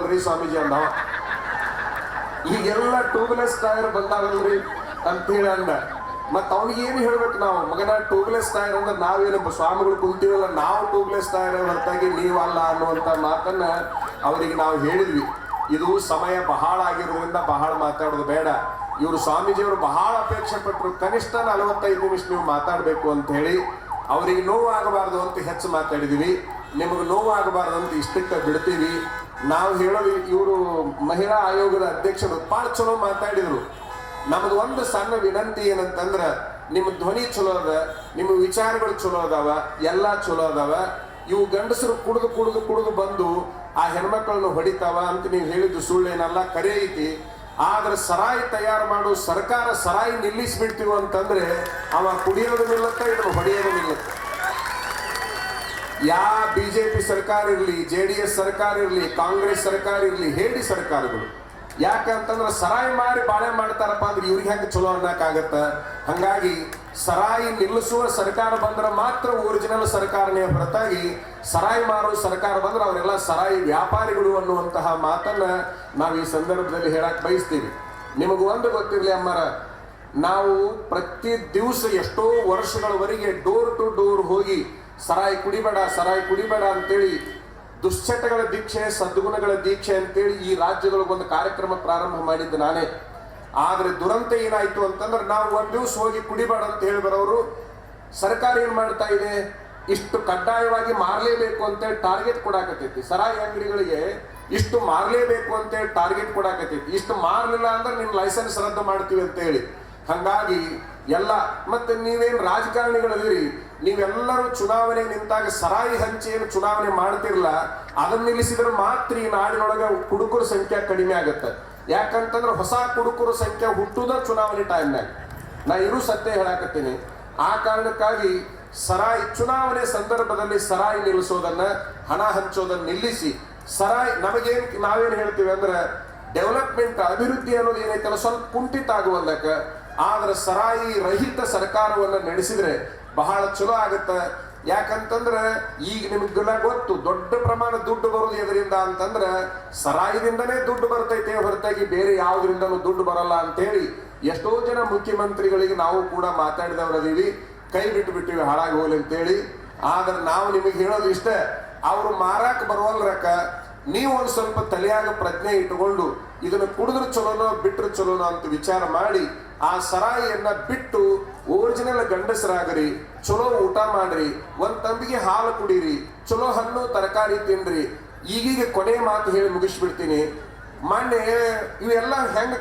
ಬರೀ ಸ್ವಾಮೀಜಿ ಅಂದವ. ಈಗೆಲ್ಲ tubeless tyre ಬಂದಾಗಲ್ರಿ ಅಂತೇಳಿ ಅಂದ. ಮತ್ ಅವ್ನಿಗೆ ಏನು ಹೇಳ್ಬೇಕು ನಾವು, ಮಗನ ಟ್ಯೂಬ್ಲೆಸ್ ಟೈರ್ ಅಂದ್ರೆ ನಾವೇನಪ್ಪ ಸ್ವಾಮಿಗಳು ಕುಂತೀವಲ್ಲ, ನಾವು ಟ್ಯೂಬ್ಲೆಸ್ ಟೈರ್ ಹೊರತಾಗಿ ನೀವಲ್ಲ ಅನ್ನುವಂತ ಮಾತನ್ನ ಅವರಿಗೆ ನಾವು ಹೇಳಿದ್ವಿ. ಇದು ಸಮಯ ಬಹಳ ಆಗಿರೋದ್ರಿಂದ ಬಹಳ ಮಾತಾಡೋದು ಬೇಡ. ಇವರು ಸ್ವಾಮೀಜಿಯವರು ಬಹಳ ಅಪೇಕ್ಷೆ ಪಟ್ಟರು, ಕನಿಷ್ಠ 45 ನಿಮಿಷ ನೀವು ಮಾತಾಡಬೇಕು ಅಂತ ಹೇಳಿ. ಅವರಿಗೆ ನೋವಾಗಬಾರ್ದು ಅಂತ ಹೆಚ್ಚು ಮಾತಾಡಿದ್ವಿ. ನಿಮಗೆ ನೋವಾಗಬಾರ್ದು ಅಂತ ಇಷ್ಟಕ್ಕೆ ಬಿಡ್ತೀವಿ. ನಾವು ಹೇಳೋದು, ಇವರು ಮಹಿಳಾ ಆಯೋಗದ ಅಧ್ಯಕ್ಷರು ಭಾಳ ಚಲೋ ಮಾತಾಡಿದ್ರು. ನಮ್ದು ಒಂದು ಸಣ್ಣ ವಿನಂತಿ ಏನಂತಂದ್ರ, ನಿಮ್ಮ ಧ್ವನಿ ಚಲೋ ಅದ, ನಿಮ್ಮ ವಿಚಾರಗಳು ಚಲೋ ಅದಾವ, ಎಲ್ಲ ಚಲೋ ಅದಾವ. ಇವು ಗಂಡಸರು ಕುಡಿದು ಬಂದು ಆ ಹೆಣ್ಮಕ್ಳನ್ನು ಹೊಡಿತಾವ ಅಂತ ನೀವು ಹೇಳಿದ್ದು ಸುಳ್ಳೇನಲ್ಲ, ಕರೆ ಐತಿ. ಆದ್ರೆ ಸರಾಯಿ ತಯಾರು ಮಾಡೋ ಸರ್ಕಾರ ಸರಾಯಿ ನಿಲ್ಲಿಸ್ಬಿಡ್ತೀವಿ ಅಂತಂದ್ರೆ ಅವ ಕುಡಿಯೋದು ನಿಲ್ಲತ್ತ, ಇದನ್ನು ಹೊಡೆಯೋದು ನಿಲ್ಲತ್ತ. ಬಿಜೆಪಿ ಸರ್ಕಾರ ಇರಲಿ, JDS ಸರ್ಕಾರ ಇರಲಿ, ಕಾಂಗ್ರೆಸ್ ಸರ್ಕಾರ ಇರಲಿ, ಹೇಳಿ ಸರ್ಕಾರಗಳು, ಯಾಕಂತಂದ್ರೆ ಸರಾಯಿ ಮಾರಿ ಬಾಳೆ ಮಾಡ್ತಾರಪ್ಪ ಅಂದ್ರೆ ಇವ್ರಿಗೆ ಹೆಂಗೆ ಚಲೋ ಅನ್ನಕ್ಕಾಗತ್ತ. ಹಂಗಾಗಿ ಸರಾಯಿ ನಿಲ್ಲಿಸುವ ಸರ್ಕಾರ ಬಂದ್ರೆ ಮಾತ್ರ ಒರಿಜಿನಲ್ ಸರ್ಕಾರನೇ ಹೊರತಾಗಿ ಸರಾಯಿ ಮಾರೋ ಸರ್ಕಾರ ಬಂದ್ರೆ ಅವರೆಲ್ಲ ಸರಾಯಿ ವ್ಯಾಪಾರಿಗಳು ಅನ್ನುವಂತಹ ಮಾತನ್ನ ನಾವು ಈ ಸಂದರ್ಭದಲ್ಲಿ ಹೇಳಕ್ ಬಯಸ್ತೀವಿ. ನಿಮಗೂ ಒಂದು ಗೊತ್ತಿರಲಿ ಅಮ್ಮರ, ನಾವು ಪ್ರತಿ ದಿವಸ ಎಷ್ಟೋ ವರ್ಷಗಳವರೆಗೆ ಡೋರ್ ಟು ಡೋರ್ ಹೋಗಿ ಸರಾಯಿ ಕುಡಿಬೇಡ ಅಂತೇಳಿ ದುಶ್ಚಟಗಳ ದೀಕ್ಷೆ, ಸದ್ಗುಣಗಳ ದೀಕ್ಷೆ ಅಂತೇಳಿ ಈ ರಾಜ್ಯದೊಳಗೊಂದು ಕಾರ್ಯಕ್ರಮ ಪ್ರಾರಂಭ ಮಾಡಿದ್ದು ನಾನೇ. ಆದ್ರೆ ದುರಂತ ಏನಾಯ್ತು ಅಂತಂದ್ರೆ, ನಾವು ಒಂದ್ ದಿವಸ ಹೋಗಿ ಕುಡಿಬೇಡ ಅಂತ ಹೇಳಿ ಬರೋರು, ಸರ್ಕಾರ ಏನ್ ಮಾಡ್ತಾ ಇದೆ, ಇಷ್ಟು ಕಡ್ಡಾಯವಾಗಿ ಮಾರಲೇಬೇಕು ಅಂತೇಳಿ ಟಾರ್ಗೆಟ್ ಕೊಡಾಕತೈತಿ. ಸರಾಯಿ ಅಂಗಡಿಗಳಿಗೆ ಇಷ್ಟು ಮಾರಲೇಬೇಕು ಅಂತೇಳಿ ಟಾರ್ಗೆಟ್ ಕೊಡಾಕತೈತಿ. ಇಷ್ಟು ಮಾರಲಿಲ್ಲ ಅಂದ್ರೆ ನಿಮ್ ಲೈಸೆನ್ಸ್ ರದ್ದು ಮಾಡ್ತೀವಿ ಅಂತ ಹೇಳಿ. ಹಂಗಾಗಿ ಎಲ್ಲ, ಮತ್ತೆ ನೀವೇನು ರಾಜಕಾರಣಿಗಳಿರಿ, ನೀವೆಲ್ಲರೂ ಚುನಾವಣೆ ನಿಂತಾಗ ಸರಾಯಿ ಹಂಚಿ ಏನು ಚುನಾವಣೆ ಮಾಡ್ತಿರ್ಲ, ಅದನ್ನ ನಿಲ್ಲಿಸಿದ್ರೆ ಮಾತ್ರ ಈ ನಾಡಿನೊಳಗೆ ಕುಡುಕರ ಸಂಖ್ಯೆ ಕಡಿಮೆ ಆಗುತ್ತೆ. ಯಾಕಂತಂದ್ರೆ ಹೊಸ ಕುಡುಕರ ಸಂಖ್ಯೆ ಹುಟ್ಟುದ ಚುನಾವಣೆ ಟೈಮ್ನಾಗ. ನಾ ಇರು ಸತ್ಯ ಹೇಳಾಕತ್ತೀನಿ. ಆ ಕಾರಣಕ್ಕಾಗಿ ಸರಾಯಿ ಚುನಾವಣೆ ಸಂದರ್ಭದಲ್ಲಿ ಸರಾಯಿ ನಿಲ್ಲಿಸೋದನ್ನ, ಹಣ ಹಂಚೋದನ್ನ ನಿಲ್ಲಿಸಿ, ಸರಾಯಿ ನಾವೇನು ಹೇಳ್ತೀವಿ ಅಂದ್ರೆ, ಡೆವಲಪ್ಮೆಂಟ್ ಅಭಿವೃದ್ಧಿ ಅನ್ನೋದು ಏನೈತಲ್ಲ ಸ್ವಲ್ಪ ಕುಂಠಿತ ಆಗುವಲ್ಲಕ. ಆದ್ರೆ ಸರಾಯಿ ರಹಿತ ಸರ್ಕಾರವನ್ನ ನಡೆಸಿದ್ರೆ ಬಹಳ ಚಲೋ ಆಗತ್ತ. ಯಾಕಂತಂದ್ರೆ ಈಗ ನಿಮಗೆಲ್ಲ ಗೊತ್ತು, ದೊಡ್ಡ ಪ್ರಮಾಣ ದುಡ್ಡು ಬರೋದು ಎದರಿಂದ ಅಂತಂದ್ರೆ ಸರಾಯಿದಿಂದನೇ ದುಡ್ಡು ಬರ್ತೈತೆ ಹೊರತಾಗಿ ಬೇರೆ ಯಾವುದರಿಂದನೂ ದುಡ್ಡು ಬರಲ್ಲ ಅಂತೇಳಿ ಎಷ್ಟೋ ಜನ ಮುಖ್ಯಮಂತ್ರಿಗಳಿಗೆ ನಾವು ಕೂಡ ಮಾತಾಡಿದವರದೀವಿ, ಕೈ ಬಿಟ್ಟಿವಿ ಹಾಳಾಗಿ ಹೋಗ್ಲಿ ಅಂತೇಳಿ. ಆದ್ರೆ ನಾವು ನಿಮಗೆ ಹೇಳೋದು ಇಷ್ಟ, ಅವರು ಮಾರಾಕ್ ಬರುವಲ್ರಕ ನೀವು ಒಂದು ಸ್ವಲ್ಪ ತಲೆಯಾಗ ಪ್ರಜ್ಞೆ ಇಟ್ಟುಕೊಂಡು ಇದನ್ನು ಕುಡಿದ್ರೆ ಚಲೋನೋ ಬಿಟ್ರೆ ಚಲೋನೋ ಅಂತ ವಿಚಾರ ಮಾಡಿ ಆ ಸರಾಯಿಯನ್ನ ಬಿಟ್ಟು ಒರಿಜಿನಲ್ ಗಂಡಸರಾಗ್ರಿ, ಚಲೋ ಊಟ ಮಾಡ್ರಿ, ಒಂದ್ ತಂಬಿಗೆ ಹಾಲು ಕುಡೀರಿ, ಚಲೋ ಹಣ್ಣು ತರಕಾರಿ ತಿನ್ರಿ. ಈಗೀಗ ಕೊನೆ ಮಾತು ಹೇಳಿ ಮುಗಿಸ್ಬಿಡ್ತೀನಿ. ಮೊನ್ನೆ ಇವೆಲ್ಲ ಹೆಂಗ